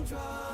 bone dry.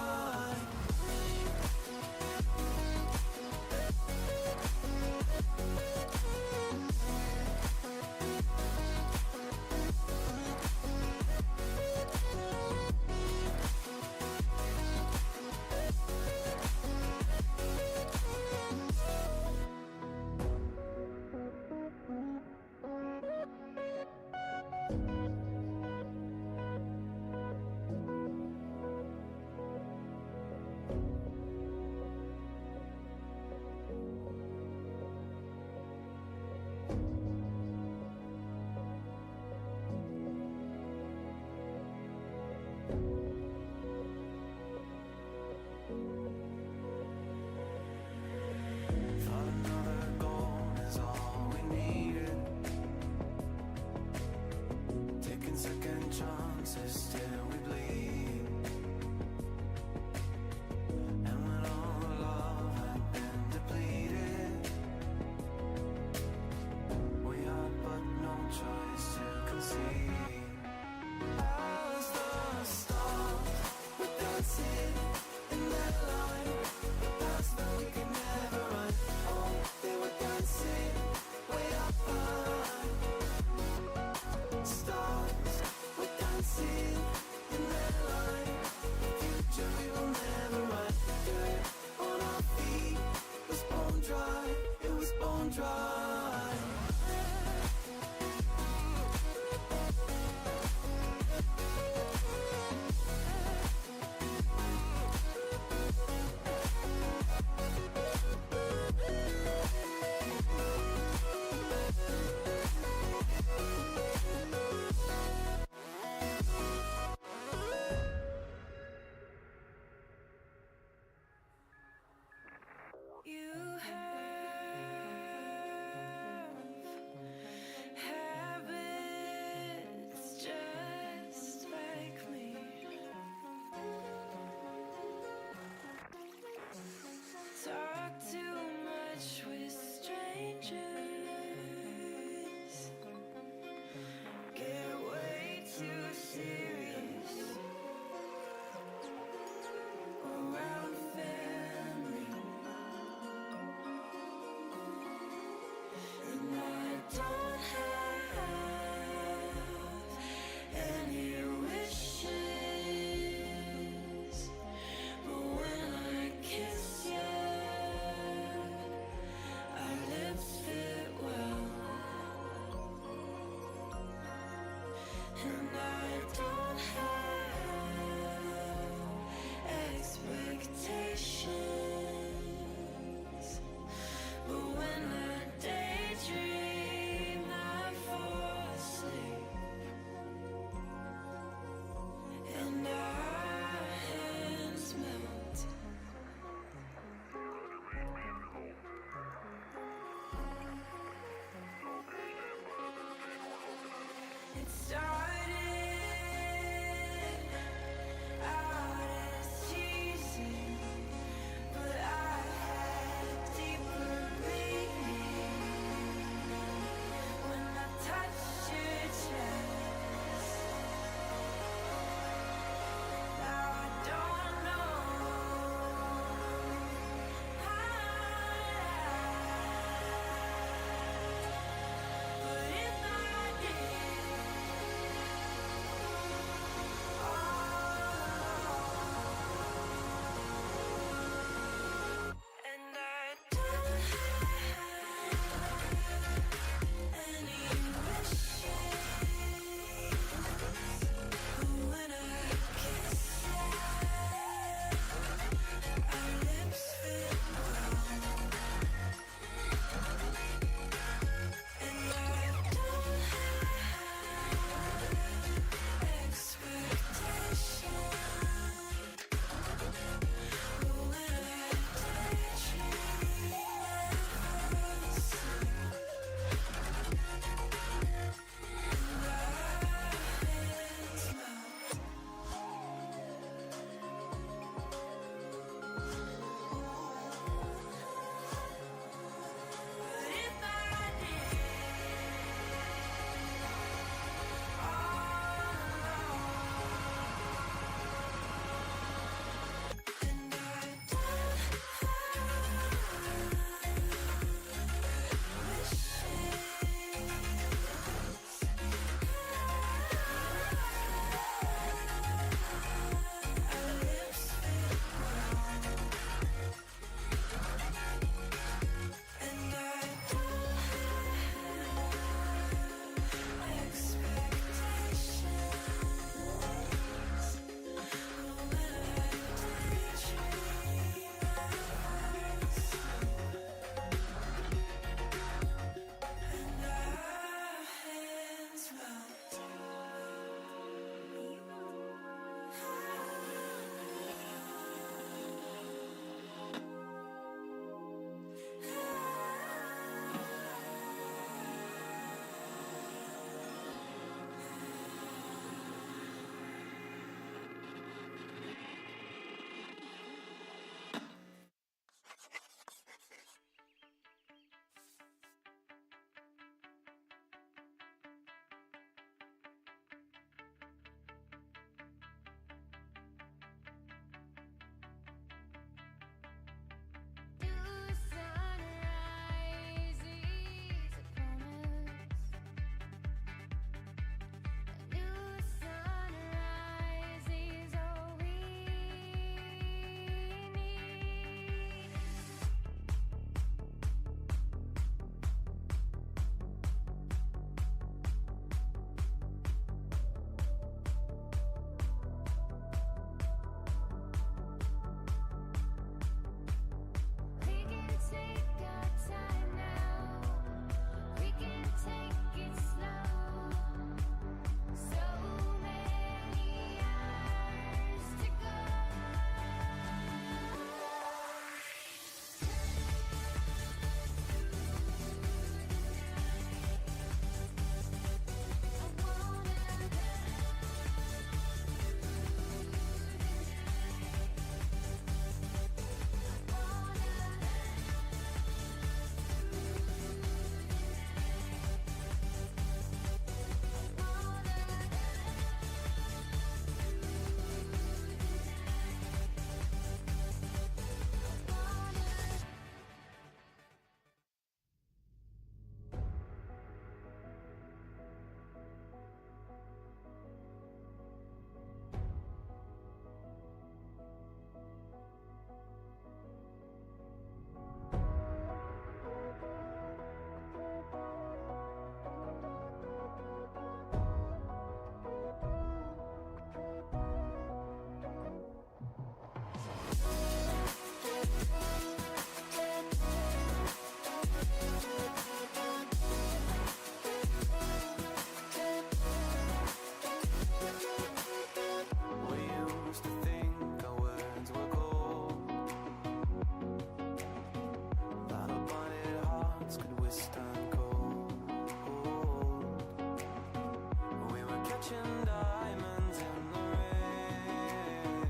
catching diamonds in the rain,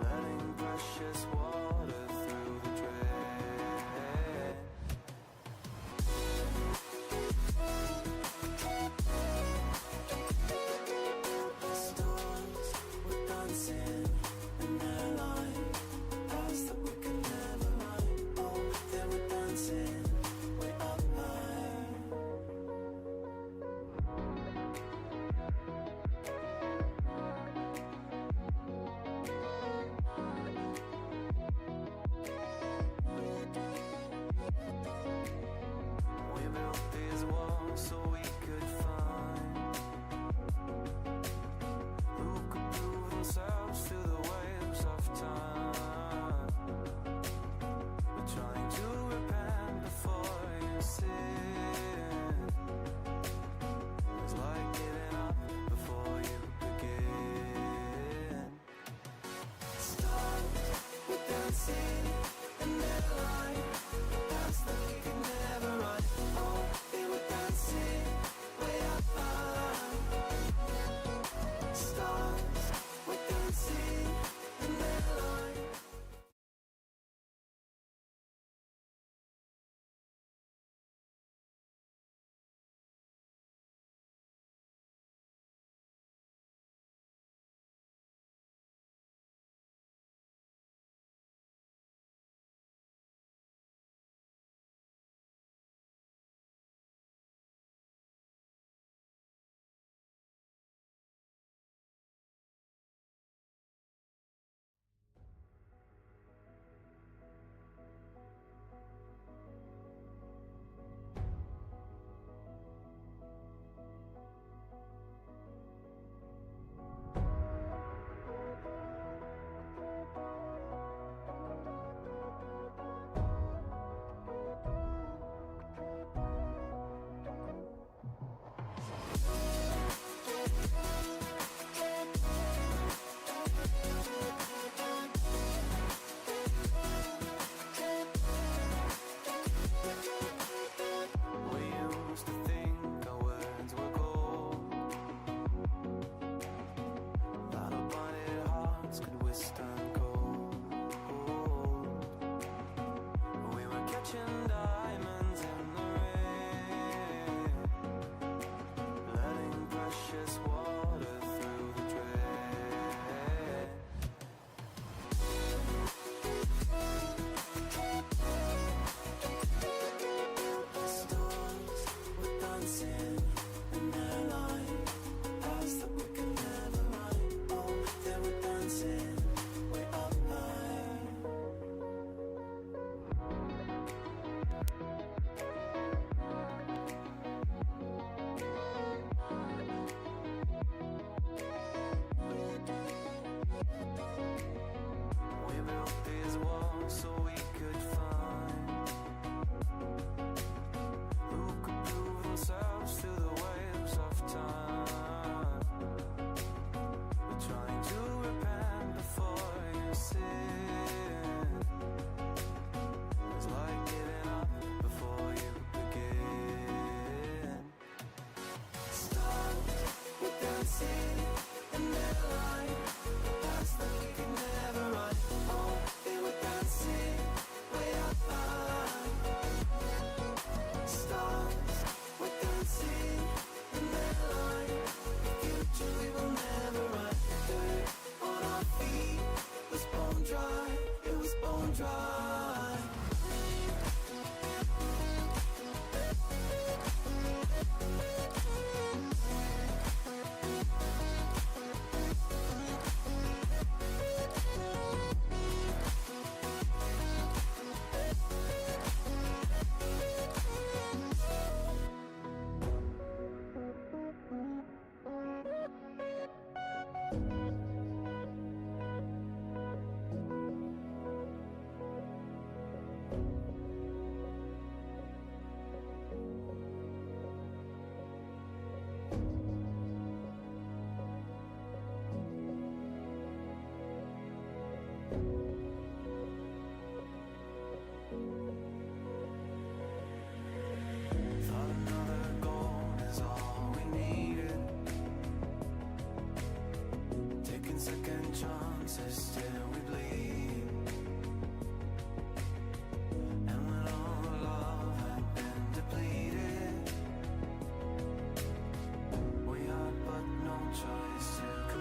letting precious water through the drain. Stars were dancing in their light, paths that we could never ride. Oh, they were dancing way up high. We built these walls so we could find who could prove themselves through the waves of time. We're trying to repent before you sin. It's like giving up before you begin. Stars were dancing in their light, paths that we could never ride. Oh, they were dancing way up high. Stars were dancing in their light. We used to think our words were gold, that our blinded hearts could withstand cold. We were catching diamonds in the rain, letting precious water through the drain. Stars were dancing in their light, paths that we could never ride. Oh, they were dancing way up high.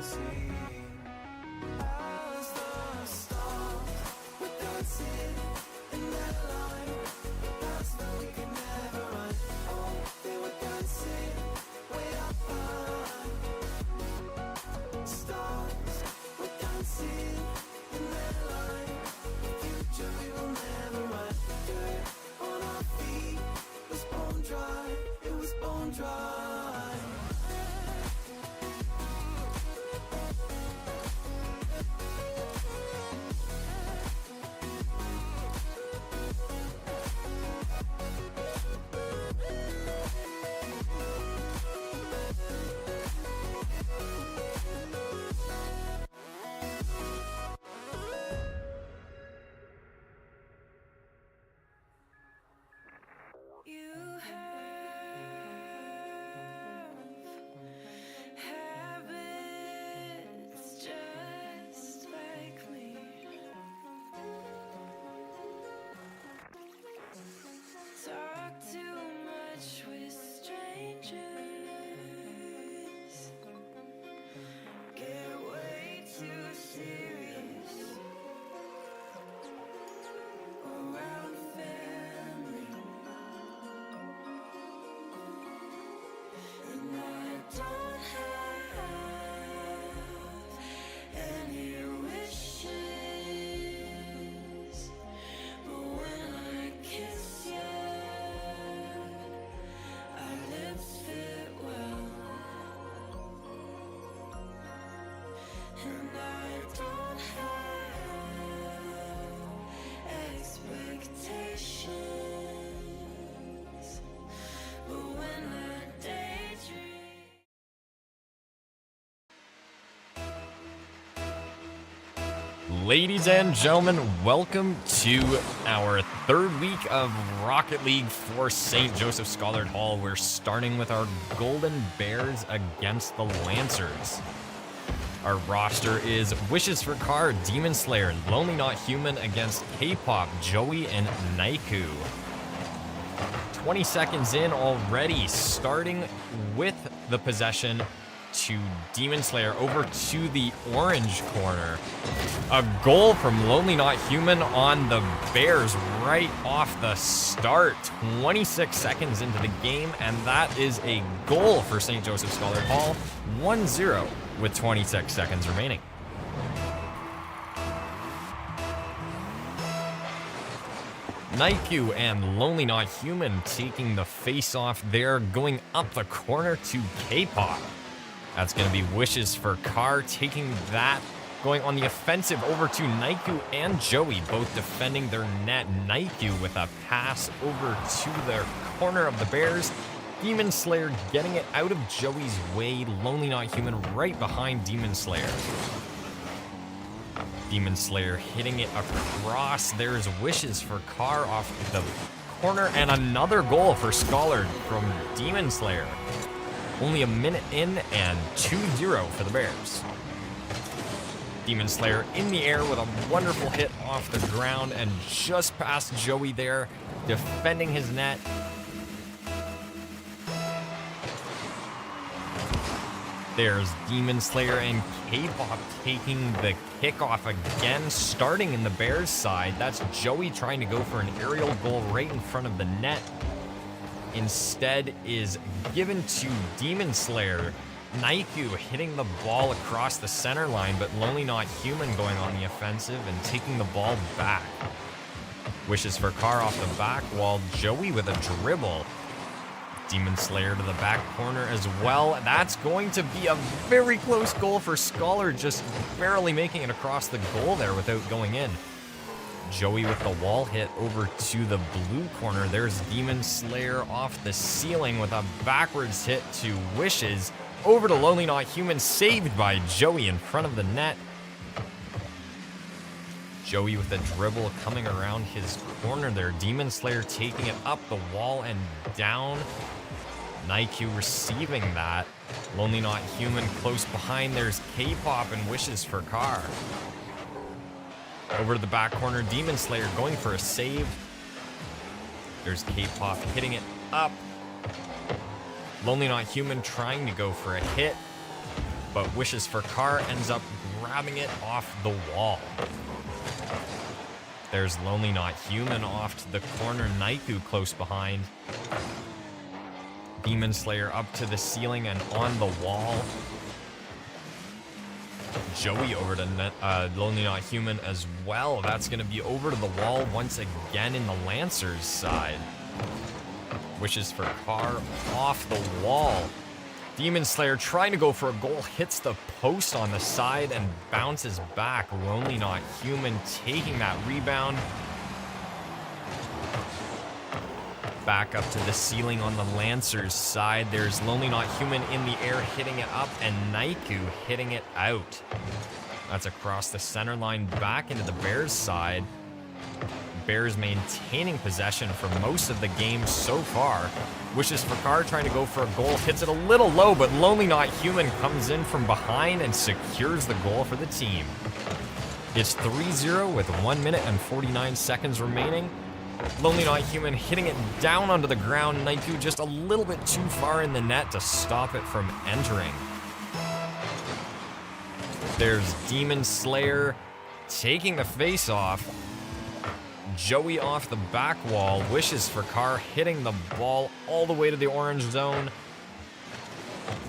see. As the stars were dancing in that line, that's that we could never run. Oh, they were dancing way up high. Stars were dancing in that line. The future we will never run. Dirt on our feet was bone dry. It was bone dry. You have habits just like me. Talk too much with strangers. Get way too serious around family. And I don't have any wishes, but when I kiss you, our lips fit well. And I don't have expectations, but when I daydream. Ladies and gentlemen, welcome to our third week of Rocket League for St. Joseph Scholar Hall. We're starting with our Golden Bears against the Lancers. Our roster is Wishes for Car, Demon Slayer, Lonely Not Human against K-Pop, Joey, and Naiku. 20 seconds in already, starting with the possession to Demon Slayer over to the orange corner. A goal from Lonely Not Human on the Bears right off the start. 26 seconds into the game, and that is a goal for St. Joseph Scholar Hall. 1-0 with 26 seconds remaining. Naiku and Lonely Not Human taking the face-off there, going up the corner to K-Pop. That's going to be Wishes for Car taking that, going on the offensive over to Naiku and Joey, both defending their net. Naiku with a pass over to the corner of the Bears. Demon Slayer getting it out of Joey's way. Lonely Not Human right behind Demon Slayer. Demon Slayer hitting it across. There's Wishes for Car off the corner, and another goal for Scholar from Demon Slayer. Only a minute in, and 2-0 for the Bears. Demon Slayer in the air with a wonderful hit off the ground and just past Joey there, defending his net. There's Demon Slayer and K-Pop taking the kickoff again, starting in the Bears side. That's Joey trying to go for an aerial goal right in front of the net. Instead is given to Demon Slayer. Naiku hitting the ball across the center line, but Lonely Not Human going on the offensive and taking the ball back. Wishes for Car off the back wall. Joey with a dribble. Demon Slayer to the back corner as well. That's going to be a very close goal for Scholar, just barely making it across the goal there without going in. Joey with the wall hit over to the blue corner. There's Demon Slayer off the ceiling with a backwards hit to Wishes. Over to Lonely Not Human, saved by Joey in front of the net. Joey with a dribble coming around his corner there. Demon Slayer taking it up the wall and down. Naiku receiving that. Lonely Not Human close behind. There's K-Pop and Wishes for Car. Over to the back corner, Demon Slayer going for a save. There's K-Pop hitting it up. Lonely Not Human trying to go for a hit. but Wishes for Car ends up grabbing it off the wall. There's Lonely Not Human off to the corner, Naiku close behind. Demon Slayer up to the ceiling and on the wall. Joey over to Lonely Not Human as well. That's going to be over to the wall once again in the Lancers side. Wishes for Car off the wall. Demon Slayer trying to go for a goal, hits the post on the side and bounces back. Lonely Not Human taking that rebound. Back up to the ceiling on the Lancers side. There's Lonely Not Human in the air hitting it up and Naiku hitting it out. That's across the center line back into the Bears side. Bears maintaining possession for most of the game so far. Wishes for Car trying to go for a goal, hits it a little low, but Lonely Not Human comes in from behind and secures the goal for the team. It's 3-0 with 1 minute and 49 seconds remaining. Lonely Not Human hitting it down onto the ground. Naiku just a little bit too far in the net to stop it from entering. There's Demon Slayer taking the face off. Joey off the back wall. Wishes for Car hitting the ball all the way to the orange zone.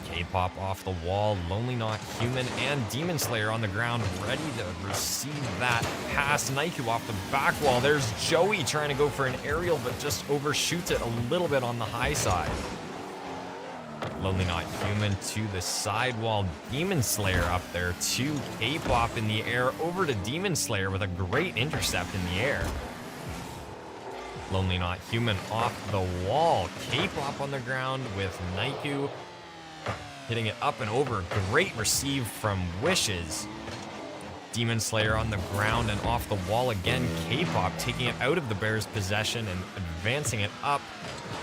K-Pop off the wall. Lonely Not Human and Demon Slayer on the ground ready to receive that pass. Naiku off the back wall. There's Joey trying to go for an aerial but just overshoots it a little bit on the high side. Lonely Not Human to the sidewall. Demon Slayer up there too. K-Pop in the air over to Demon Slayer with a great intercept in the air. Lonely Not Human off the wall. K-Pop on the ground with Naiku hitting it up and over. Great receive from Wishes. Demon Slayer on the ground and off the wall again. K-Pop taking it out of the Bears' possession and advancing it up.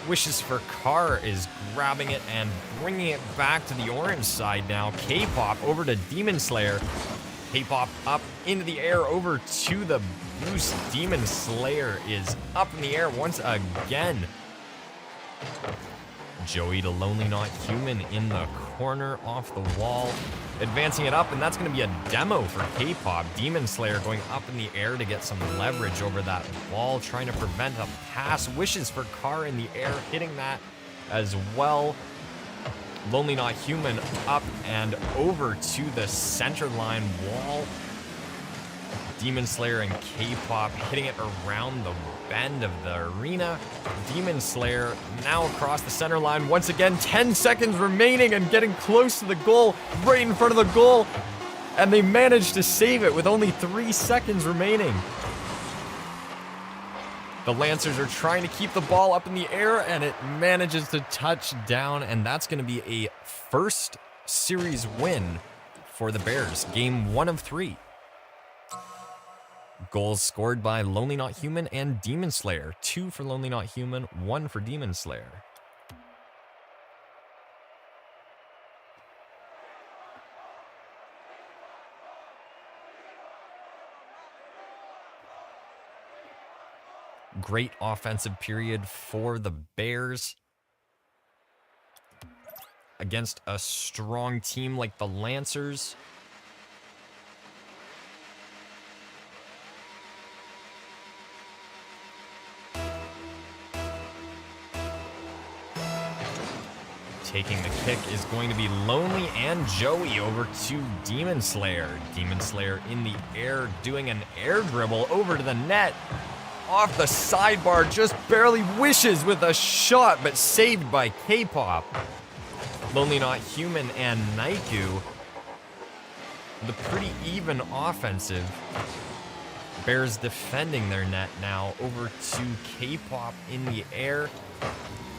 Wishes for Car is grabbing it and bringing it back to the orange side now. K-Pop over to Demon Slayer. K-Pop up into the air over to the boost. Demon Slayer is up in the air once again. Joey to Lonely Not Human in the corner off the wall. Advancing it up, and that's going to be a demo for K-Pop. Demon Slayer going up in the air to get some leverage over that ball, trying to prevent a pass. Wishes for Car in the air, hitting that as well. Lonely Not Human up and over to the center line wall. Demon Slayer and K-Pop hitting it around the bend of the arena. Demon Slayer now across the center line once again. 10 seconds remaining and getting close to the goal, right in front of the goal. And they managed to save it with only 3 seconds remaining. The Lancers are trying to keep the ball up in the air, and it manages to touch down, and that's going to be a first series win for the Bears. Game 1 of 3. Goals scored by Lonely Not Human and Demon Slayer. 2 for Lonely Not Human, 1 for Demon Slayer. Great offensive period for the Bears against a strong team like the Lancers. Taking the kick is going to be Lonely and Joey over to Demon Slayer. Demon Slayer in the air doing an air dribble over to the net. Off the sidebar, just barely Wishes with a shot, but saved by K-Pop. Lonely Not Human and Naiku. The pretty even offensive. Bears defending their net now over to K-Pop in the air.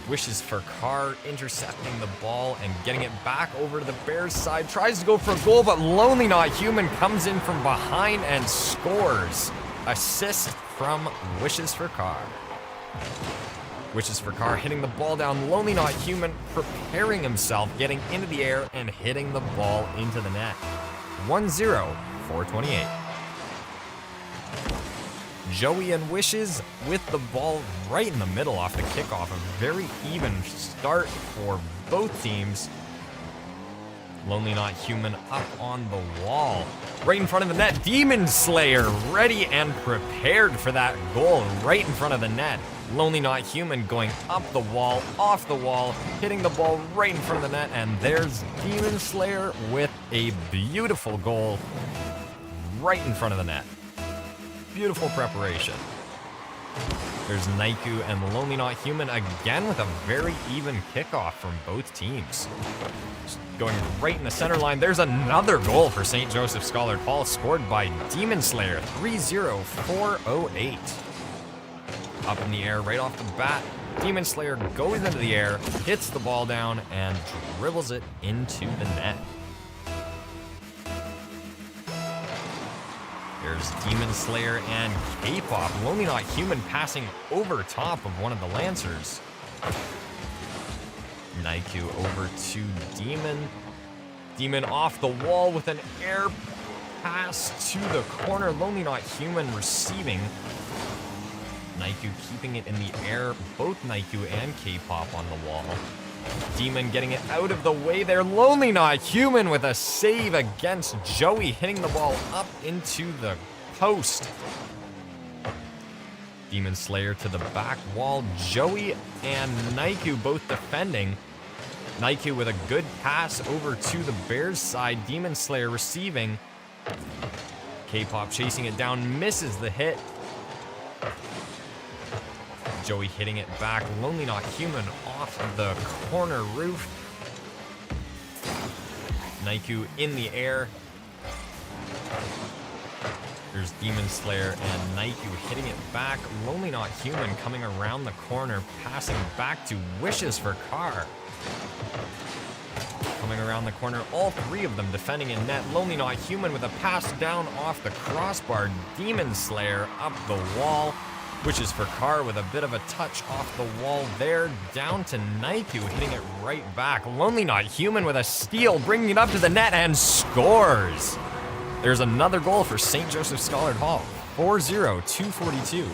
Wishes for Car intercepting the ball and getting it back over to the Bears side. Tries to go for a goal, but Lonely Not Human comes in from behind and scores. Assist from Wishes for Car. Wishes for Car hitting the ball down. Lonely Not Human preparing himself, getting into the air and hitting the ball into the net. 1-0, 4:28. Joey and Wishes with the ball right in the middle off the kickoff. A very even start for both teams. Lonely Not Human up on the wall. Right in front of the net, Demon Slayer ready and prepared for that goal right in front of the net. Lonely Not Human going up the wall, off the wall, hitting the ball right in front of the net, and there's Demon Slayer with a beautiful goal right in front of the net. Beautiful preparation. There's Naiku and Lonely Not Human again with a very even kickoff from both teams. Just going right in the center line. There's another goal for St. Joseph Scholar Paul, scored by Demon Slayer, 3-0-4-0-8. Up in the air right off the bat. Demon Slayer goes into the air, hits the ball down, and dribbles it into the net. There's Demon Slayer and K-Pop. Lonely Not Human passing over top of one of the Lancers. Naiku over to Demon. Demon off the wall with an air pass to the corner. Lonely Not Human receiving. Naiku keeping it in the air. Both Naiku and K-Pop on the wall. Demon getting it out of the way there. Lonely Not Human with a save against Joey, hitting the ball up into the post. Demon Slayer to the back wall. Joey and Naiku both defending. Naiku with a good pass over to the Bears side. Demon Slayer receiving. K-Pop chasing it down, misses the hit. Joey hitting it back. Lonely Not Human off the corner roof. Naiku in the air. There's Demon Slayer and Naiku hitting it back. Lonely Not Human coming around the corner, passing back to Wishes for Car. Coming around the corner, all three of them defending in net. Lonely Not Human with a pass down off the crossbar. Demon Slayer up the wall. Wishes for Car with a bit of a touch off the wall there. Down to Naiku, hitting it right back. Lonely Not Human with a steal, bringing it up to the net and scores. There's another goal for St. Joseph Scholar Hall. 4-0-242.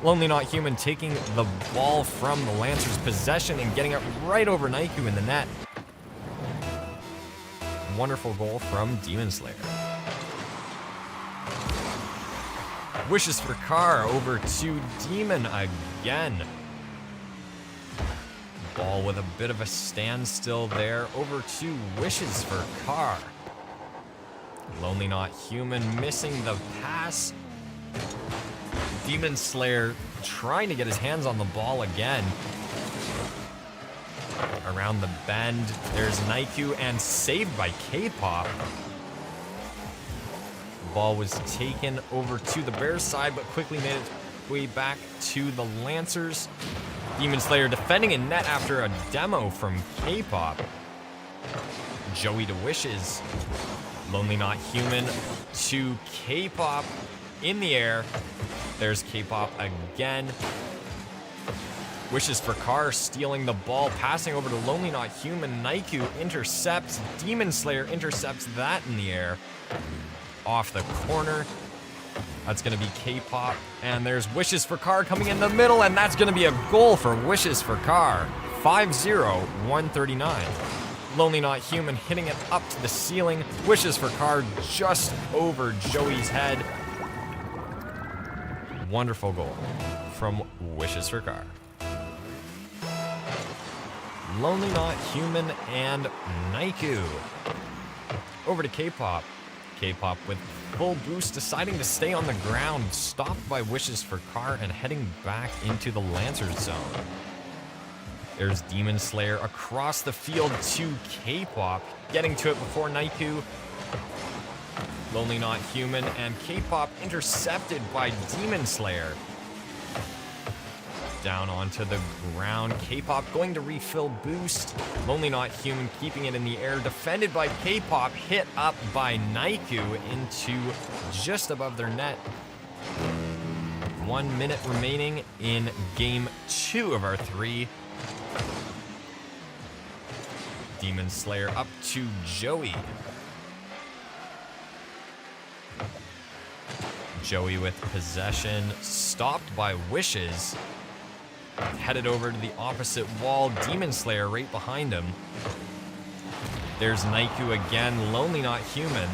Lonely Not Human taking the ball from the Lancers' possession and getting it right over Naiku in the net. Wonderful goal from Demon Slayer. Wishes for Car over to Demon again. Ball with a bit of a standstill there. Over to Wishes for Car. Lonely Not Human missing the pass. Demon Slayer trying to get his hands on the ball again. Around the bend, there's Naiku and saved by K-Pop. Ball was taken over to the Bears side, but quickly made its way back to the Lancers. Demon Slayer defending in net after a demo from K-Pop. Joey to Wishes. Lonely Not Human to K-Pop in the air. There's K-Pop again. Wishes for Car stealing the ball, passing over to Lonely Not Human. Naiku intercepts. Demon Slayer intercepts that in the air. Off the corner. That's going to be K-Pop. And there's Wishes for Car coming in the middle, and that's going to be a goal for Wishes for Car. 5-0-139. Lonely Not Human hitting it up to the ceiling. Wishes for Car just over Joey's head. Wonderful goal from Wishes for Car. Lonely Not Human and Naiku. Over to K-Pop. K-Pop with full boost, deciding to stay on the ground, stopped by Wishes for Car and heading back into the Lancers zone. There's Demon Slayer across the field to K-Pop, getting to it before Naiku. Lonely Not Human and K-Pop intercepted by Demon Slayer. Down onto the ground, K-Pop going to refill boost. Lonely Not Human keeping it in the air, defended by K-Pop, hit up by Naiku into just above their net. 1 minute remaining in game 2 of our 3. Demon Slayer up to Joey. Joey with possession, stopped by Wishes. Headed over to the opposite wall. Demon Slayer right behind him. There's Naiku again, Lonely Not Human.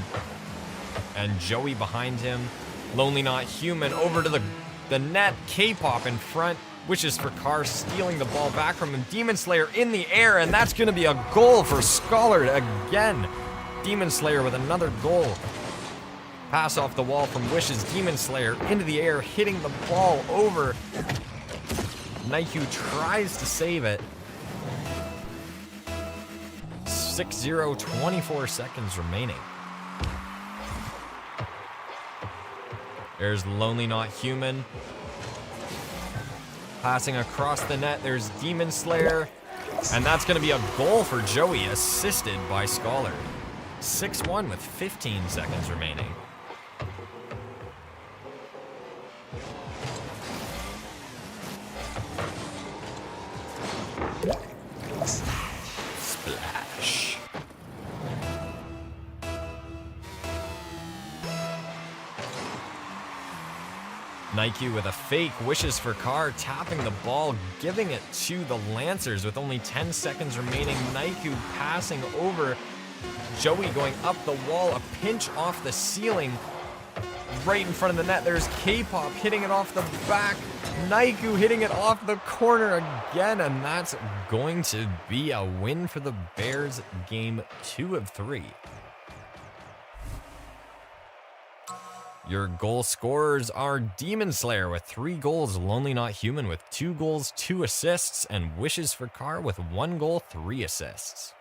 And Joey behind him. Lonely Not Human over to the net. K-Pop in front. Wishes for Car stealing the ball back from him. Demon Slayer in the air, and that's going to be a goal for Scholar again. Demon Slayer with another goal. Pass off the wall from Wishes. Demon Slayer into the air, hitting the ball over. Naiku tries to save it. 6-0, 24 seconds remaining. There's Lonely Not Human. Passing across the net, there's Demon Slayer. And that's going to be a goal for Joey, assisted by Scholar. 6-1 with 15 seconds remaining. Splash. Nike with a fake, wishes for Car, tapping the ball, giving it to the Lancers with only 10 seconds remaining. Nike passing over Joey, going up the wall, a pinch off the ceiling. Right in front of the net, there's K-Pop hitting it off the back. Naiku hitting it off the corner again, and that's going to be a win for the Bears, game 2 of 3. Your goal scorers are Demon Slayer with 3 goals, Lonely Not Human with 2 goals, 2 assists, and Wishes for Car with 1 goal, 3 assists.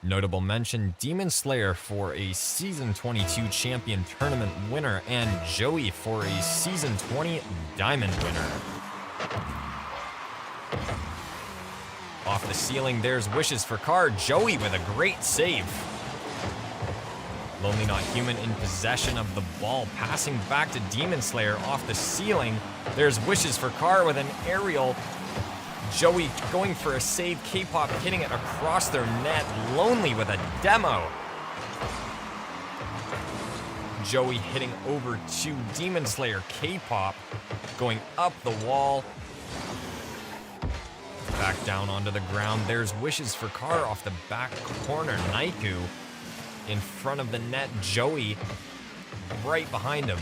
Notable mention, Demon Slayer for a Season 22 Champion Tournament winner, and Joey for a Season 20 Diamond winner. Off the ceiling, there's Wishes for Car. Joey with a great save. Lonely Not Human in possession of the ball, passing back to Demon Slayer off the ceiling. There's Wishes for Car with an aerial. Joey going for a save, K-Pop hitting it across their net. Lonely with a demo. Joey hitting over to Demon Slayer, K-Pop going up the wall. Back down onto the ground. There's Wishes for Car off the back corner. Naiku in front of the net. Joey right behind him.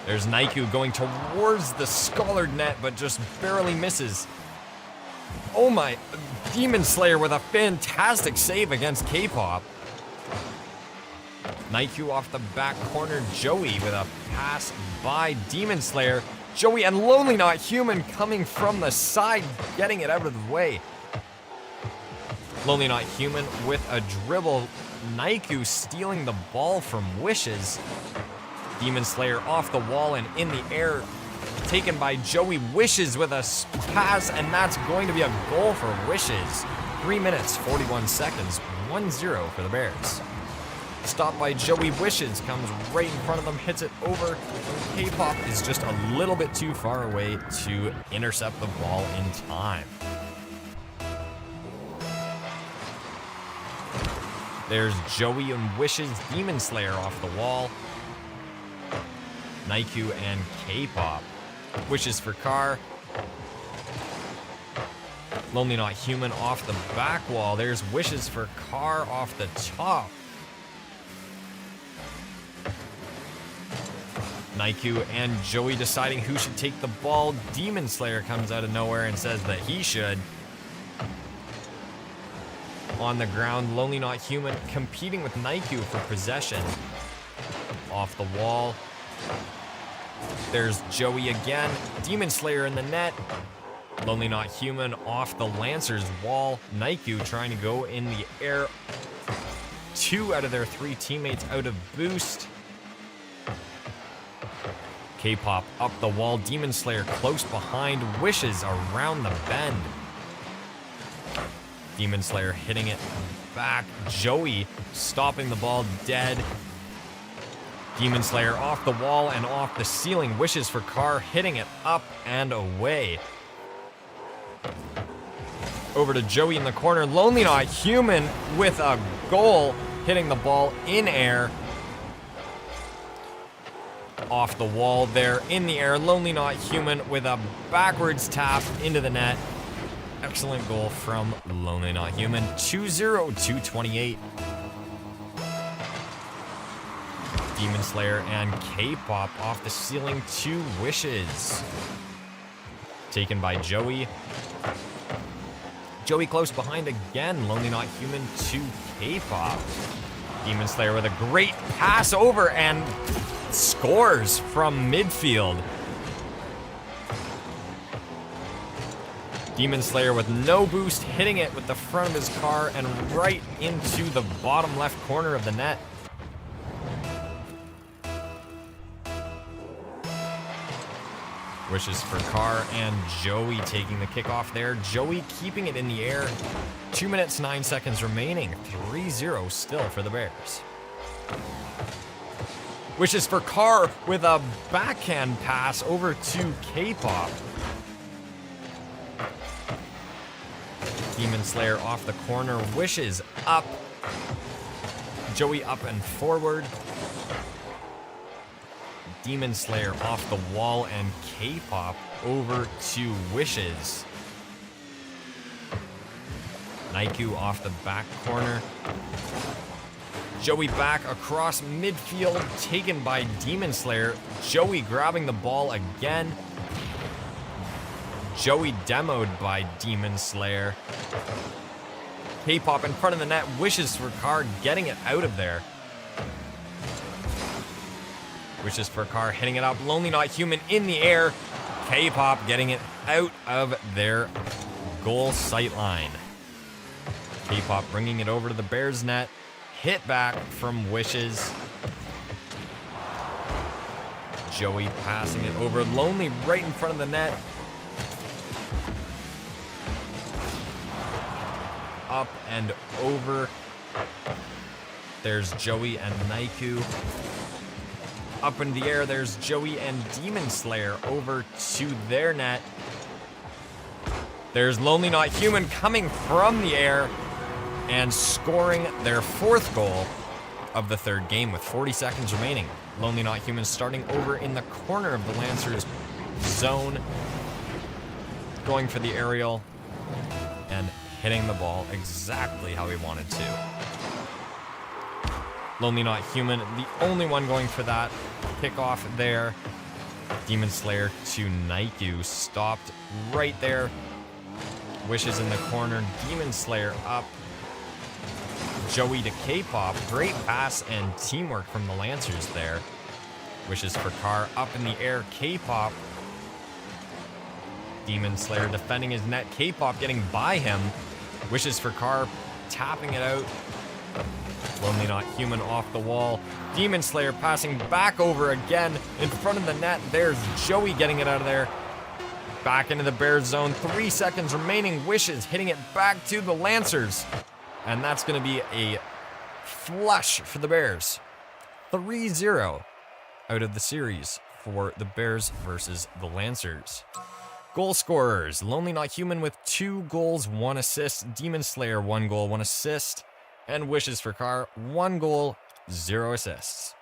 There's Naiku going towards the Scholard net, but just barely misses. Oh my, Demon Slayer with a fantastic save against K-Pop. Naiku off the back corner. Joey with a pass by Demon Slayer. Joey and Lonely Not Human coming from the side, getting it out of the way. Lonely Not Human with a dribble. Naiku stealing the ball from Wishes. Demon Slayer off the wall and in the air, taken by Joey. Wishes with a pass, and that's going to be a goal for Wishes. 3 minutes, 41 seconds, 1-0 for the Bears. Stop by Joey. Wishes comes right in front of them, hits it over. K-Pop is just a little bit too far away to intercept the ball in time. There's Joey and Wishes. Demon Slayer off the wall. Naiku and K-Pop. Wishes for Car. Lonely Not Human off the back wall. There's Wishes for Car off the top. Naiku and Joey deciding who should take the ball. Demon Slayer comes out of nowhere and says that he should. On the ground, Lonely Not Human competing with Naiku for possession. Off the wall. There's Joey again. Demon Slayer in the net. Lonely Not Human off the Lancers wall. Naiku trying to go in the air. 2 out of their 3 teammates out of boost. K-Pop up the wall. Demon Slayer close behind. Wishes around the bend. Demon Slayer hitting it back. Joey stopping the ball dead. Demon Slayer off the wall and off the ceiling. Wishes for Car hitting it up and away. Over to Joey in the corner. Lonely Not Human with a goal, hitting the ball in air. Off the wall there, in the air. Lonely Not Human with a backwards tap into the net. Excellent goal from Lonely Not Human. 2-0, 2:28. Demon Slayer and K-Pop off the ceiling, 2 wishes. Taken by Joey. Joey close behind again. Lonely Not Human to K-Pop. Demon Slayer with a great pass over and scores from midfield. Demon Slayer with no boost, hitting it with the front of his car and right into the bottom left corner of the net. Wishes for Carr and Joey taking the kickoff there. Joey keeping it in the air. 2 minutes, 9 seconds remaining. 3-0 still for the Bears. Wishes for Carr with a backhand pass over to K-Pop. Demon Slayer off the corner. Wishes up. Joey up and forward. Demon Slayer off the wall and K-Pop over to Wishes. Naiku off the back corner. Joey back across midfield, taken by Demon Slayer. Joey grabbing the ball again. Joey demoed by Demon Slayer. K-Pop in front of the net. Wishes for Carr getting it out of there. Wishes for Carr hitting it up. Lonely Not Human in the air. K-Pop getting it out of their goal sight line. K-Pop bringing it over to the Bears net. Hit back from Wishes. Joey passing it over. Lonely right in front of the net. Up and over. There's Joey and Naiku. Up in the air, there's Joey and Demon Slayer over to their net. There's Lonely Not Human coming from the air and scoring their 4th goal of the 3rd game with 40 seconds remaining. Lonely Not Human starting over in the corner of the Lancers zone, going for the aerial and hitting the ball exactly how he wanted to. Lonely Not Human, the only one going for that kickoff there. Demon Slayer to Naiku, stopped right there. Wishes in the corner, Demon Slayer up. Joey to K-Pop, great pass and teamwork from the Lancers there. Wishes for Carr, up in the air, K-Pop. Demon Slayer defending his net, K-Pop getting by him. Wishes for Carr, tapping it out. Lonely Not Human off the wall. Demon Slayer passing back over again in front of the net. There's Joey getting it out of there. Back into the Bears zone. 3 seconds remaining. Wishes hitting it back to the Lancers. And that's going to be a flush for the Bears. 3-0 out of the series for the Bears versus the Lancers. Goal scorers. Lonely Not Human with 2 goals, 1 assist. Demon Slayer 1 goal, 1 assist. And Wishes for Carr, 1 goal, 0 assists.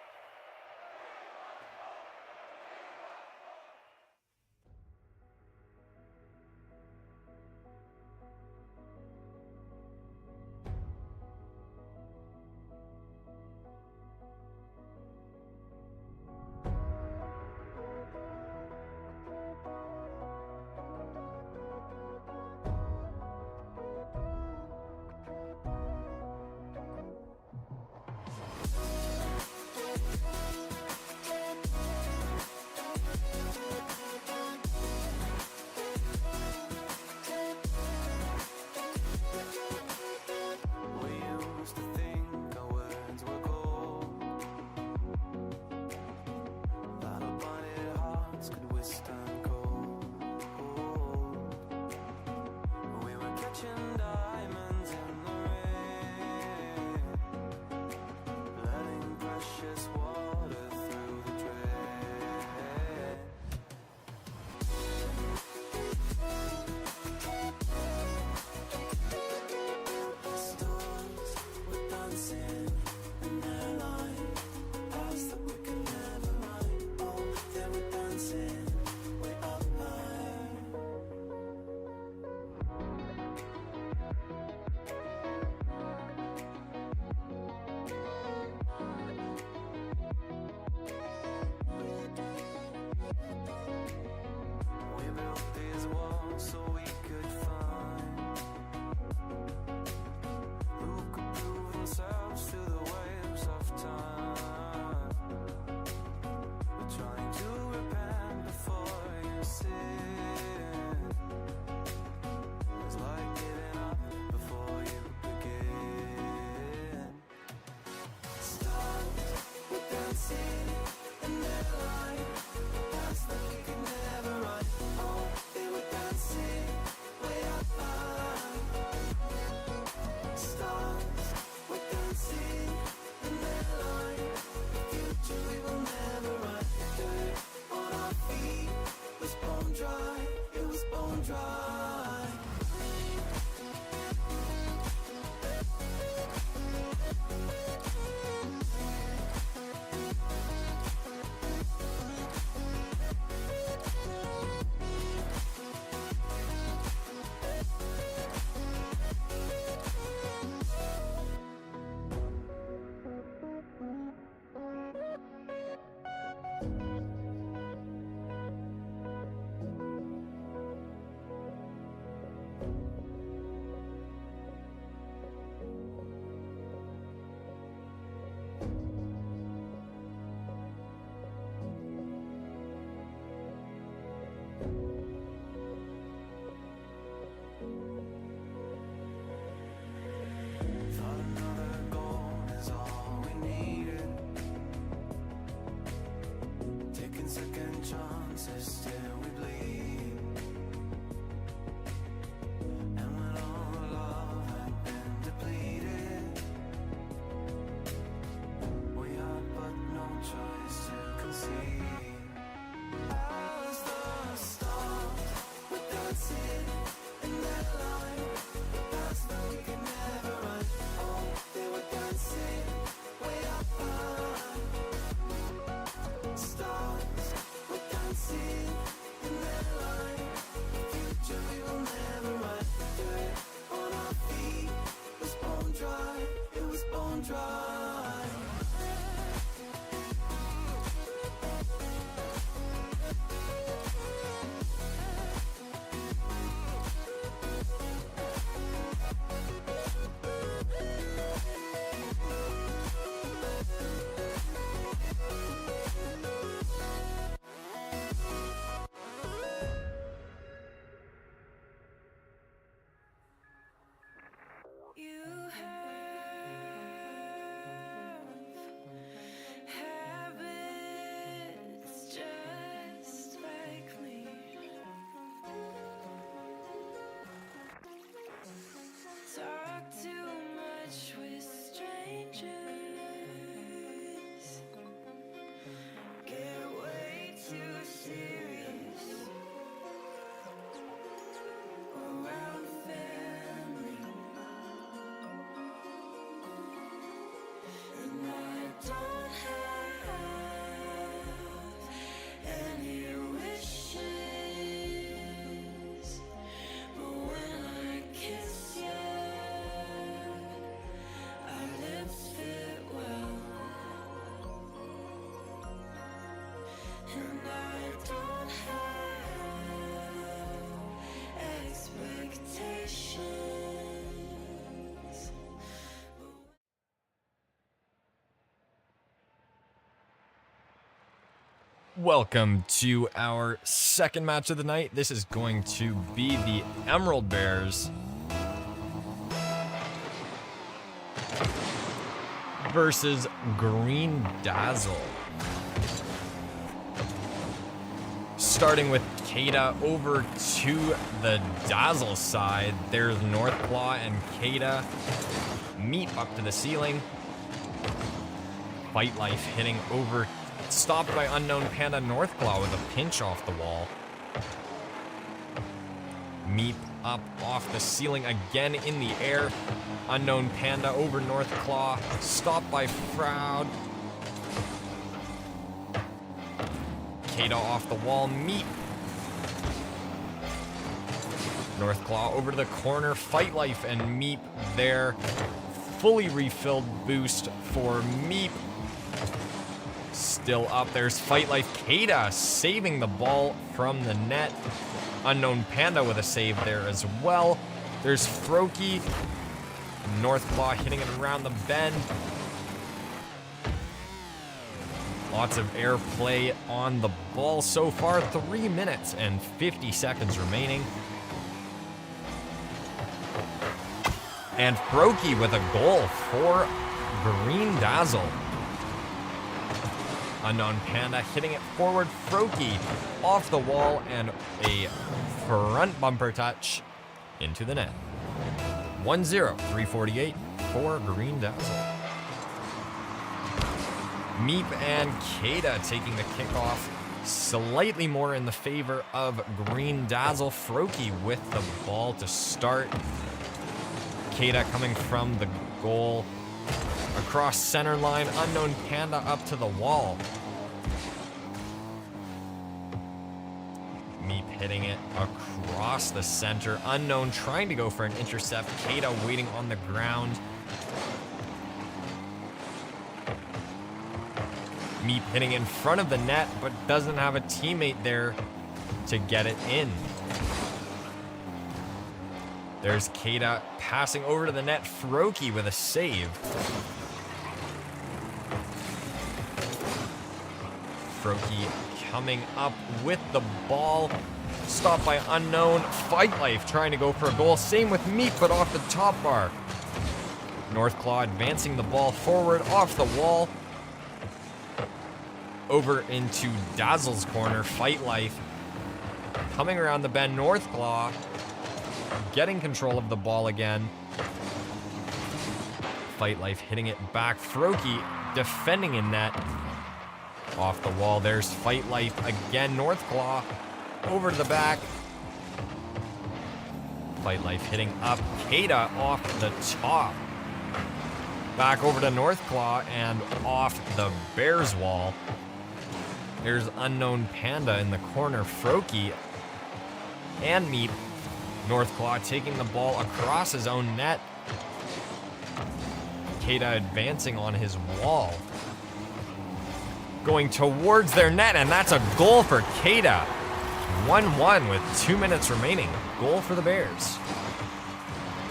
Welcome to our second match of the night. This is going to be the Emerald Bears versus Green Dazzle. Starting with Kada over to the Dazzle side. There's Northclaw and Kada meet up to the ceiling. Fight Life hitting over, stopped by Unknown Panda. Northclaw with a pinch off the wall. Meep up off the ceiling again in the air. Unknown Panda over Northclaw, stopped by Froud. Kada off the wall, Meep. Northclaw over to the corner, Fight Life and Meep there. Fully refilled boost for Meep. Still up, there's Fight Life. Kada saving the ball from the net. Unknown Panda with a save there as well. There's Froakie. Northclaw hitting it around the bend. Lots of airplay on the ball so far. 3 minutes and 50 seconds remaining. And Froakie with a goal for Green Dazzle. Unknown Panda hitting it forward. Froakie off the wall and a front bumper touch into the net. 1-0, 3:48 for Green Dazzle. Meep and Kada taking the kickoff, slightly more in the favor of Green Dazzle. Froakie with the ball to start. Kada coming from the goal. Across center line, Unknown Panda up to the wall. Meep hitting it across the center. Unknown trying to go for an intercept. Kada waiting on the ground. Meep hitting in front of the net, but doesn't have a teammate there to get it in. There's Kada passing over to the net. Froakie with a save. Froakie coming up with the ball. Stopped by Unknown. Fight Life trying to go for a goal. Same with Meep, but off the top bar. Northclaw advancing the ball forward off the wall. Over into Dazzle's corner. Fight Life coming around the bend. Northclaw getting control of the ball again. Fight Life hitting it back. Froakie defending in net. Off the wall, there's Fight Life again. Northclaw over to the back. Fight Life hitting up. Kada off the top. Back over to Northclaw and off the Bears wall. There's Unknown Panda in the corner. Froakie and Meep. Northclaw taking the ball across his own net. Kada advancing on his wall. Going towards their net, and that's a goal for Kada. 1-1 with 2 minutes remaining. Goal for the Bears.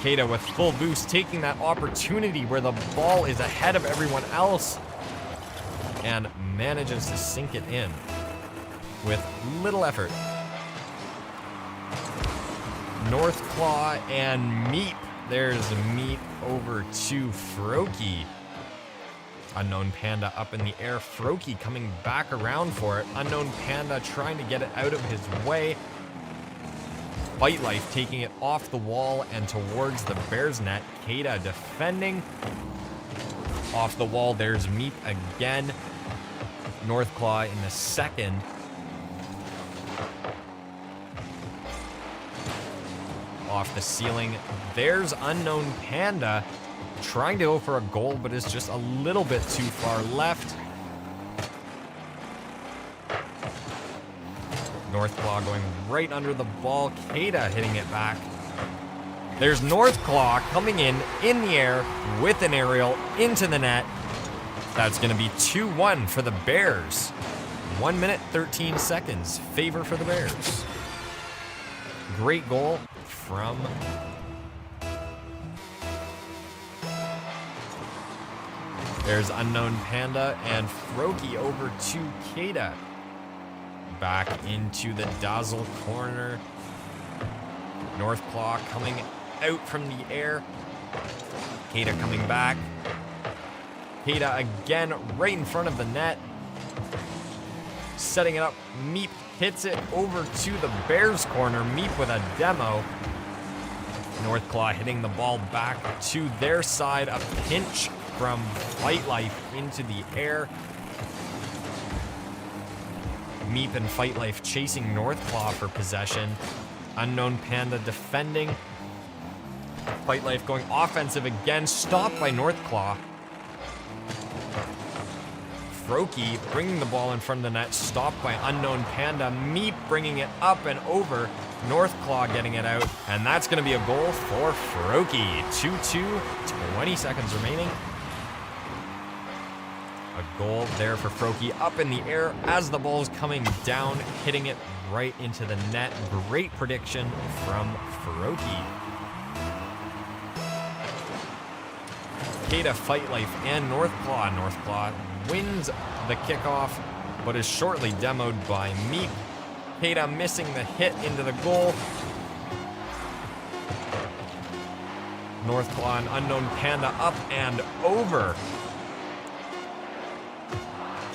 Kada with full boost, taking that opportunity where the ball is ahead of everyone else and manages to sink it in with little effort. Northclaw and Meep. There's Meep over to Froakie. Unknown Panda up in the air. Froakie coming back around for it. Unknown Panda trying to get it out of his way. Fight Life taking it off the wall and towards the Bears net. Kada defending. Off the wall, there's Meep again. Northclaw in the second. Off the ceiling, there's Unknown Panda. Trying to go for a goal, but is just a little bit too far left. Northclaw going right under the ball. Kada hitting it back. There's Northclaw coming in the air with an aerial into the net. That's going to be 2-1 for the Bears. 1 minute, 13 seconds. Favor for the Bears. Great goal from There's Unknown Panda and Froakie over to Kada. back into the Dazzle corner. Northclaw coming out from the air. Kata coming back. Kata again right in front of the net. Setting it up. Meep hits it over to the Bears corner. Meep with a demo. Northclaw hitting the ball back to their side. A pinch from Fight Life into the air. Meep and Fight Life chasing Northclaw for possession. Unknown Panda defending. Fight Life going offensive again. Stopped by Northclaw. Froki bringing the ball in front of the net. Stopped by Unknown Panda. Meep bringing it up and over. Northclaw getting it out. And that's going to be a goal for Froki. 2-2, 20 seconds remaining. A goal there for Froki up in the air as the ball's coming down, hitting it right into the net. Great prediction from Froki. Kata, Fight Life, and Northclaw. Northclaw wins the kickoff, but is shortly demoed by Meep. Kata missing the hit into the goal. Northclaw and Unknown Panda up and over.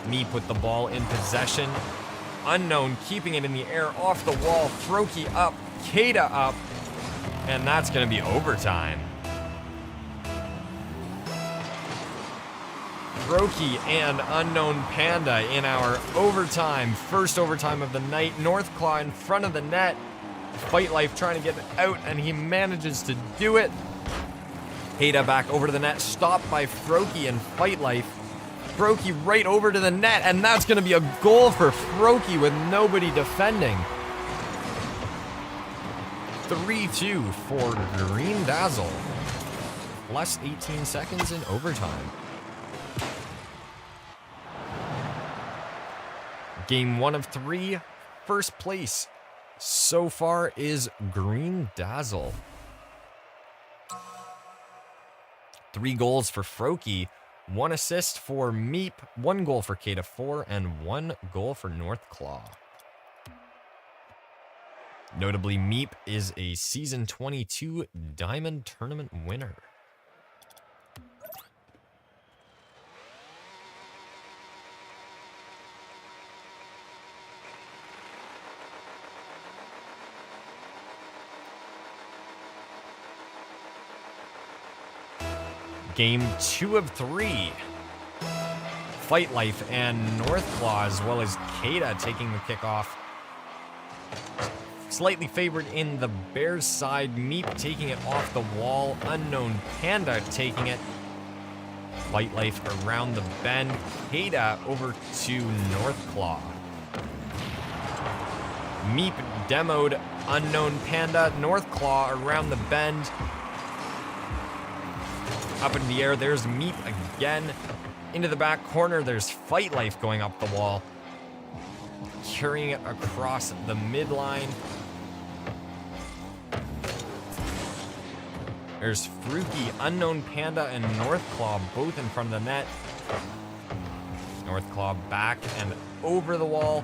Meep with the ball in possession. Unknown keeping it in the air off the wall. Froki up, Kata up, and that's going to be overtime. Froki and Unknown Panda in our overtime, first overtime of the night. Northclaw in front of the net. Fight Life trying to get it out, and he manages to do it. Kata back over to the net, stopped by Froki and Fight Life. Froki right over to the net, and that's going to be a goal for Froki with nobody defending. 3-2 for Green Dazzle. Plus 18 seconds in overtime. Game 1 of 3. First place so far is Green Dazzle. 3 goals for Froki. 1 assist for Meep, 1 goal for Kata 4, and 1 goal for Northclaw. Notably, Meep is a Season 22 Diamond Tournament winner. Game 2 of 3. Fight Life and Northclaw, as well as Kata taking the kickoff. Slightly favored in the Bears side. Meep taking it off the wall. Unknown Panda taking it. Fight Life around the bend. Kata over to Northclaw. Meep demoed Unknown Panda. Northclaw around the bend. Up in the air, there's Meep again. Into the back corner, there's Fight Life going up the wall. Carrying it across the midline. There's Froki, Unknown Panda, and Northclaw both in front of the net. Northclaw back and over the wall.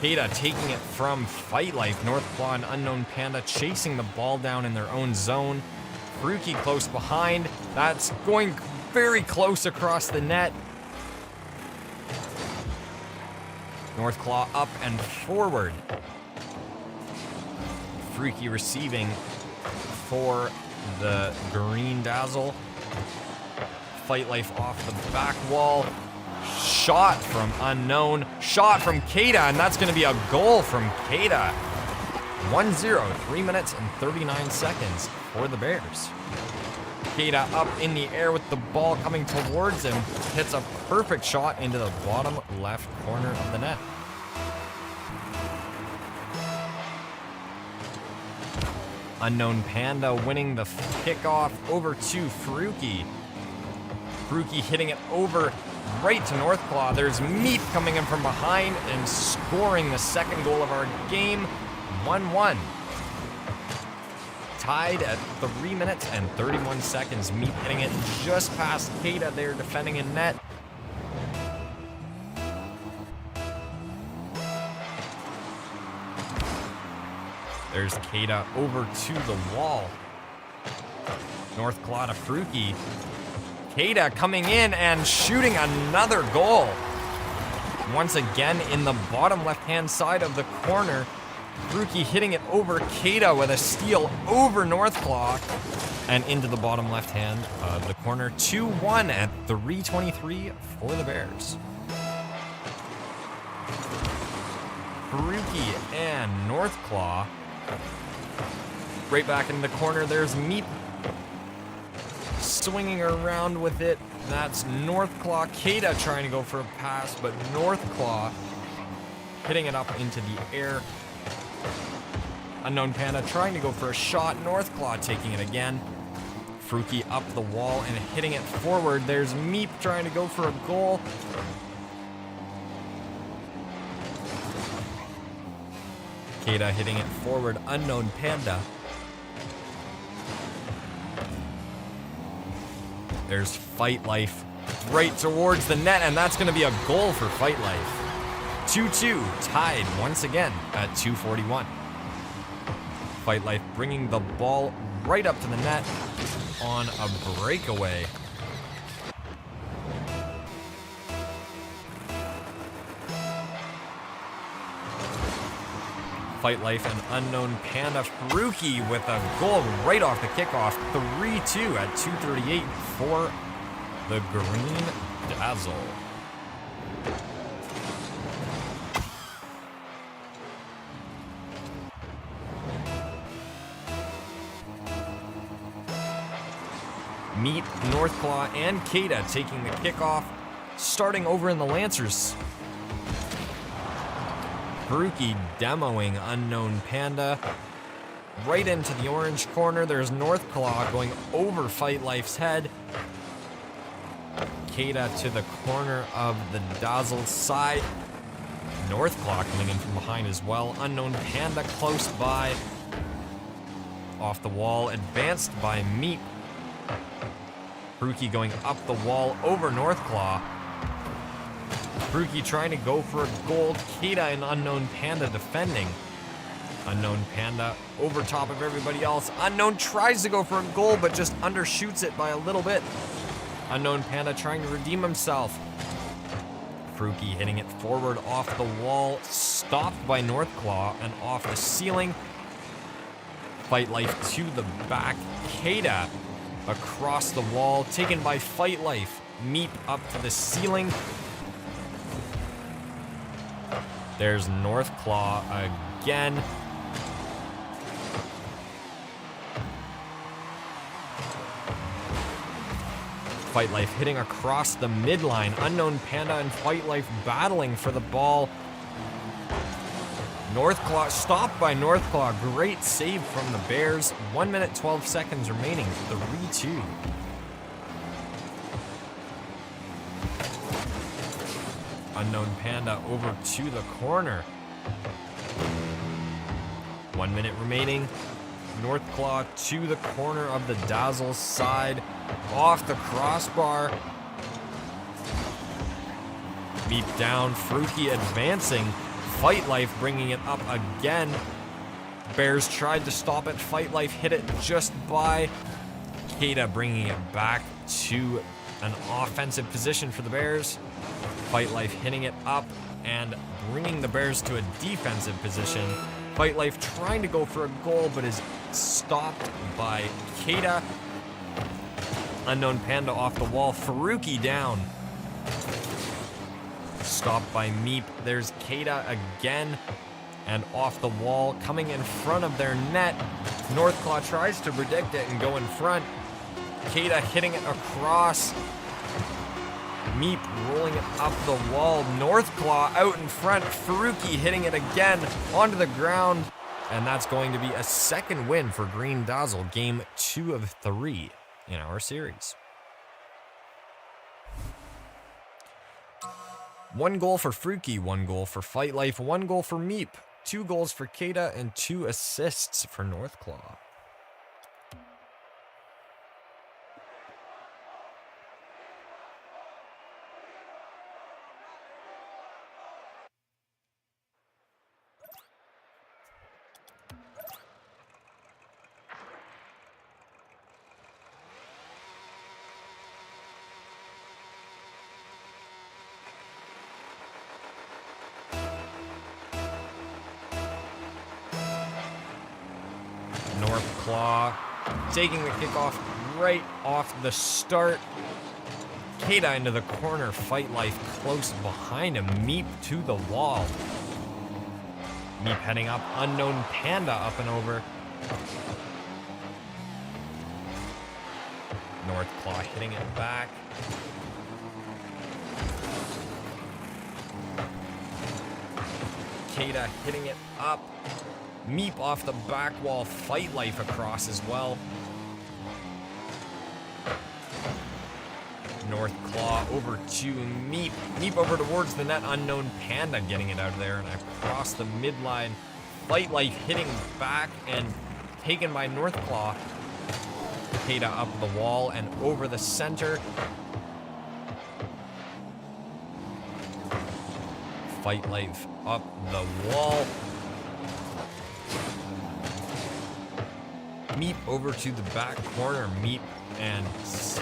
Kata taking it from Fight Life. Northclaw and Unknown Panda chasing the ball down in their own zone. Froki close behind. That's going very close across the net. Northclaw up and forward. Froki receiving for the Green Dazzle. Fight Life off the back wall. Shot from Unknown. Shot from Kata, and that's going to be a goal from Kata. 1-0, 3 minutes and 39 seconds for the Bears. Kata up in the air with the ball coming towards him. Hits a perfect shot into the bottom left corner of the net. Unknown Panda winning the kickoff over to Froki. Froki hitting it over right to Northclaw. There's Meep coming in from behind and scoring the second goal of our game. 1-1. tied at 3 minutes and 31 seconds. Meep hitting it just past Keita there, defending in net. There's Keita over to the wall. North Claw to Fruki. Keita coming in and shooting another goal. Once again in the bottom left-hand side of the corner. Fruki hitting it over Keita with a steal over North Claw and into the bottom left-hand of the corner. 2-1 at 3:23 for the Bears. Fruki and North Claw. Right back in the corner, there's Meep swinging around with it. That's North Claw. Keita trying to go for a pass, but North Claw hitting it up into the air. Unknown Panda trying to go for a shot. North Claw taking it again. Fruki up the wall and hitting it forward. There's Meep trying to go for a goal. Keita hitting it forward. Unknown Panda. There's Fight Life right towards the net, and that's going to be a goal for Fight Life. 2-2, tied once again at 2:41. Fight Life bringing the ball right up to the net on a breakaway. Fight Life and Unknown Panda. Fruki with a goal right off the kickoff. 3-2 at 2:38 for the Green Dazzle. Meet North Claw and Keita taking the kickoff, starting over in the Lancers. Fruki demoing Unknown Panda. Right into the orange corner, there's North Claw going over Fight Life's head. Keita to the corner of the Dazzle side. North Claw coming in from behind as well. Unknown Panda close by. Off the wall, advanced by Meep. Fruki going up the wall over North Claw. Fruki trying to go for a goal. Keita and Unknown Panda defending. Unknown Panda over top of everybody else. Unknown tries to go for a goal, but just undershoots it by a little bit. Unknown Panda trying to redeem himself. Fruki hitting it forward off the wall. Stopped by North Claw and off the ceiling. Fight Life to the back. Keita across the wall. Taken by Fight Life. Meep up to the ceiling. There's North Claw again. Fight Life hitting across the midline. Unknown Panda and Fight Life battling for the ball. North Claw, stopped by North Claw. Great save from the Bears. 1 minute, 12 seconds remaining. 3-2. Unknown Panda over to the corner. 1 minute remaining. North Claw to the corner of the Dazzle side. Off the crossbar. Meep down. Fruki advancing. Fight Life bringing it up again. Bears tried to stop it. Fight Life hit it just by. Keita bringing it back to an offensive position for the Bears. Fight Life hitting it up and bringing the Bears to a defensive position. Fight Life trying to go for a goal, but is stopped by Keita. Unknown Panda off the wall. Fruki down. Stopped by Meep. There's Keita again. And off the wall, coming in front of their net. North Claw tries to predict it and go in front. Keita hitting it across. Meep rolling it up the wall. North Claw out in front. Fruki hitting it again onto the ground. And that's going to be a second win for Green Dazzle. Game 2 of 3 in our series. 1 goal for Fruki, 1 goal for Fight Life, 1 goal for Meep, 2 goals for Keita, and 2 assists for North Claw. North Claw taking the kickoff right off the start. Kata into the corner, Fight Life close behind him. Meep to the wall. Meep heading up, Unknown Panda up and over. North Claw hitting it back. Kata hitting it up. Meep off the back wall, Fight Life across as well. North Claw over to Meep. Meep over towards the net, Unknown Panda getting it out of there and across the midline. Fight Life hitting back and taken by North Claw. Kata up the wall and over the center. Fight Life up the wall. Meep over to the back corner. Meep and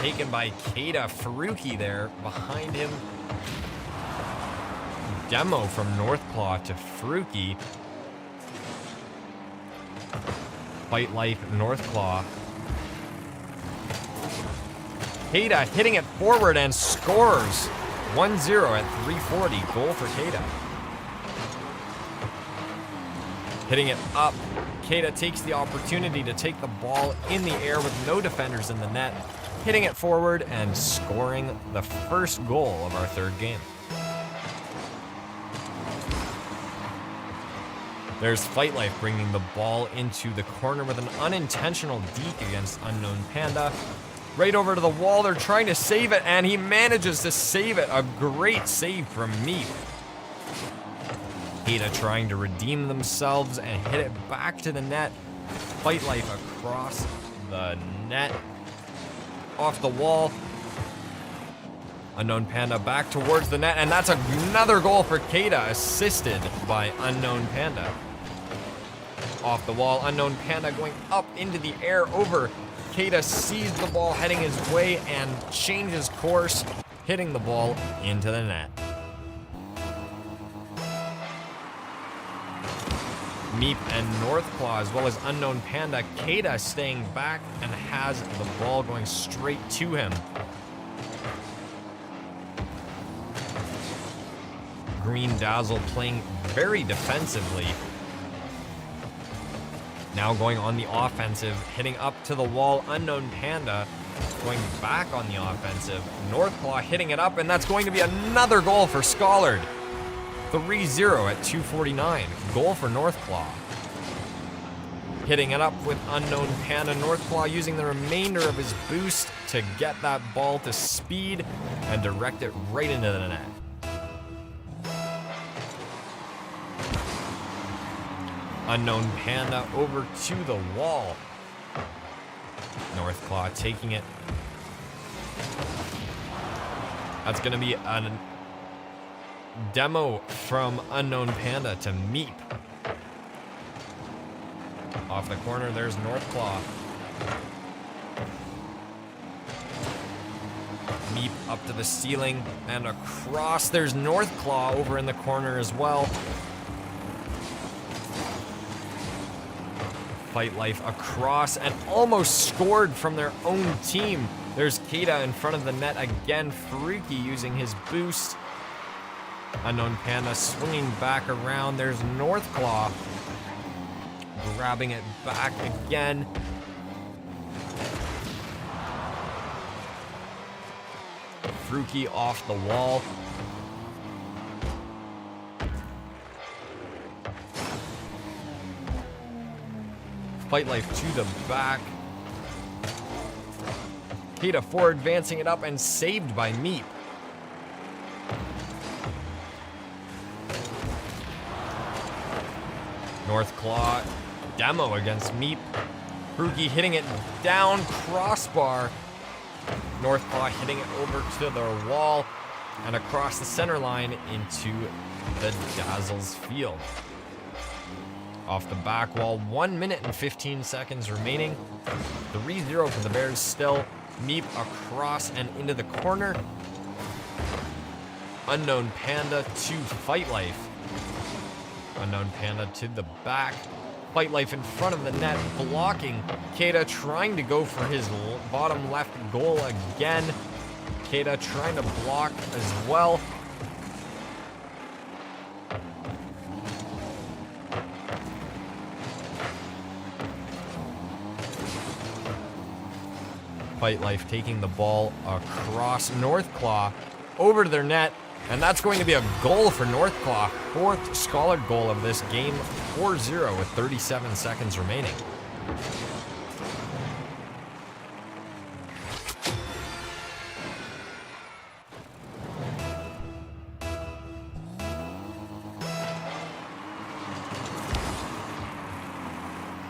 taken by Kata. Faruqi there behind him. Demo from North Claw to Faruqi. Fight Life, North Claw. Kata hitting it forward and scores. 1-0 at 340. Goal for Kata. Hitting it up. Kata takes the opportunity to take the ball in the air with no defenders in the net, hitting it forward and scoring the first goal of our third game. There's Fight Life bringing the ball into the corner with an unintentional deke against Unknown Panda. Right over to the wall, they're trying to save it, and he manages to save it. A great save from Meep. Kata trying to redeem themselves and hit it back to the net. Fight Life across the net. Off the wall. Unknown Panda back towards the net, and that's another goal for Kata, assisted by Unknown Panda. Off the wall, Unknown Panda going up into the air over. Kata sees the ball heading his way and changes course, hitting the ball into the net. Meep and North Claw, as well as Unknown Panda. Kata staying back and has the ball going straight to him. Green Dazzle playing very defensively. Now going on the offensive, hitting up to the wall. Unknown Panda going back on the offensive. North Claw hitting it up, and that's going to be another goal for Scholard. 3-0 at 2:49. Goal for North Claw. Hitting it up with Unknown Panda. North Claw using the remainder of his boost to get that ball to speed and direct it right into the net. Unknown Panda over to the wall. North Claw taking it. That's going to be a demo from Unknown Panda to Meep. Off the corner, there's North Claw. Meep up to the ceiling and across. There's North Claw over in the corner as well. Fight Life across and almost scored from their own team. There's Kata in front of the net again. Faruqi using his boost. Unknown Panda swinging back around. There's North Claw grabbing it back again. Faruqi off the wall. Fight Life to the back. Kata forward, advancing it up and saved by Meep. North Claw demo against Meep. Faruqi hitting it down, crossbar. North Claw hitting it over to the wall and across the center line into the Dazzles field. Off the back wall, 1 minute and 15 seconds remaining. 3-0 for the Bears still. Meep across and into the corner. Unknown Panda to Fight Life. Unknown Panda to the back. Fight Life in front of the net, blocking. Keita trying to go for his bottom left goal again. Keita trying to block as well. Fight Life taking the ball across Northclaw over to their net, and that's going to be a goal for Northclaw. Fourth Scholar goal of this game, 4-0 with 37 seconds remaining.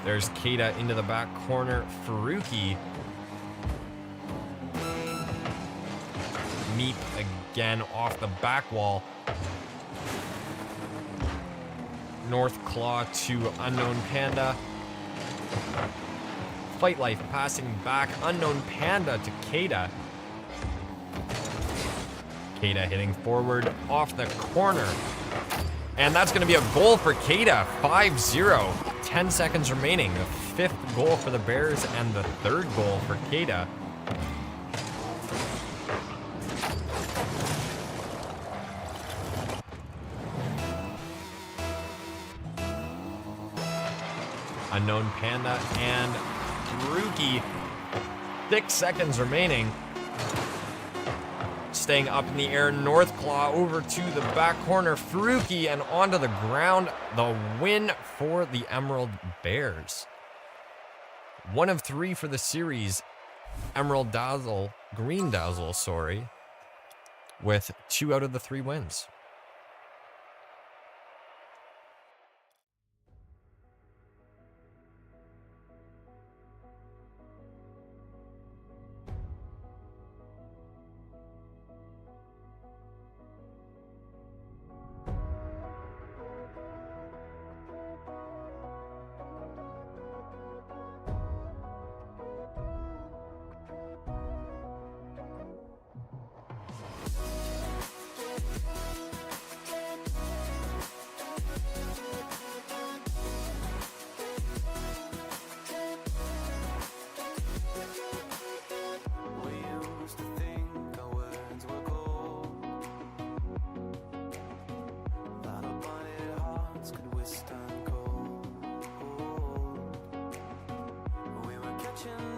There's Keita into the back corner. Faruqi meet again off the back wall. Northclaw to Unknown Panda. Fight Life passing back. Unknown Panda to Keita. Keita hitting forward off the corner. And that's going to be a goal for Keita. 5-0. 10 seconds remaining. The fifth goal for the Bears and the third goal for Keita. Unknown Panda and Rookie. 6 seconds remaining. Staying up in the air, Northclaw over to the back corner. Faruqi and onto the ground. The win for the Emerald Bears. 1 of 3 for the series. Green Dazzle, sorry, with 2 out of the 3 wins. Could withstand cold. We were catching